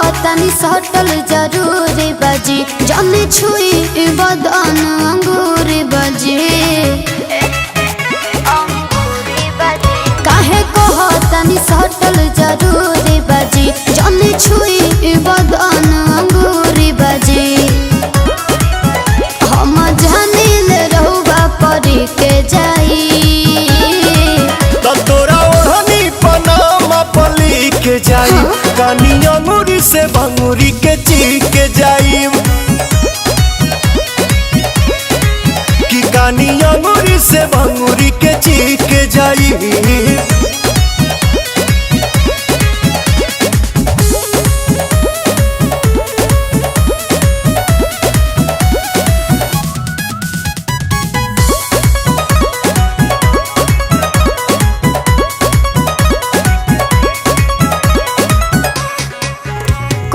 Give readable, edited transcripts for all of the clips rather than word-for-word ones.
तनी सटल जरूरी बजी जल्दी छुई बदन अंगूरी बजी काहे कह तनी सटल जरूरी बजी जल्दी छुई बदन अंगूरी बजी हम जानिल रहुआ परी के जाई तोरा ओढ़नी पनामा पली के जाई कानी अंगूरी से भंगूरी के ची के जाई कि कानी अंगूरी से भंगूरी के ची के जाई।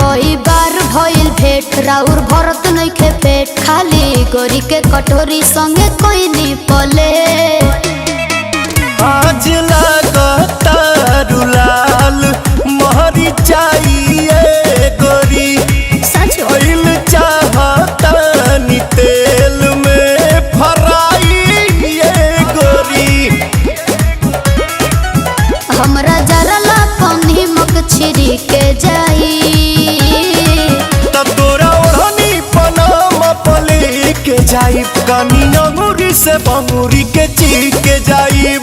कई बार भइल भेट राउर भरत नइखे पेट खाली गोरी के कटोरी संगे कोई नी पले आज लागता रुलाल महरी चाहिए गोरी सच ऑयल चाहता नी तेल में फराई ये गोरी हमरा जरला पानी मक छिरी के जाई तोरा ओढ़नी पनामा पली के जाई कानी अंगूरी से भंगूरी के ची के जाई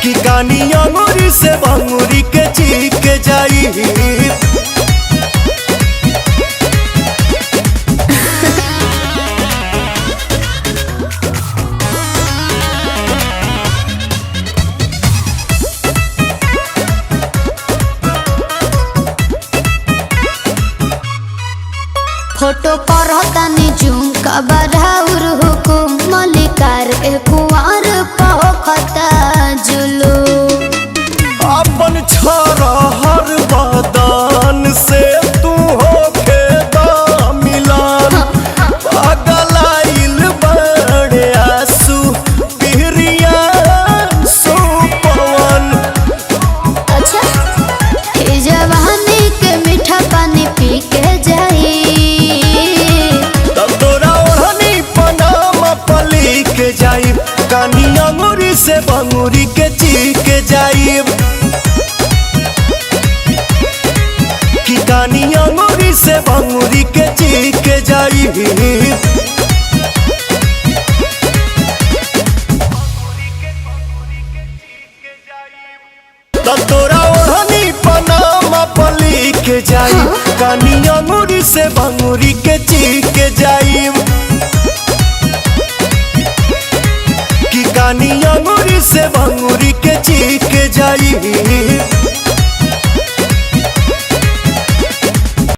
कि कानी अंगूरी से भंगूरी के ची के जाई। फोटो पर तनी जूम का बराउर हुकुम मलिकार ए कुंवर पखता जुलू अपन छोरा हर बदन से तू होके दा मिलान पगलाइल बड़े आंसू पिहरिया सुपवन अच्छा ये जवानी के मीठा पानी पी के जाई तोरा ओढ़नी पनामा पली के जाई कानी अंगूरी से भंगूरी के ची के जाई कि कानी अंगूरी से भंगूरी के ची के जाई। तोरा ओढ़नी पनामा पली के जाई कानी अंगूरी से भंगूरी के ची के जाई कि कानी अंगूरी से भंगूरी के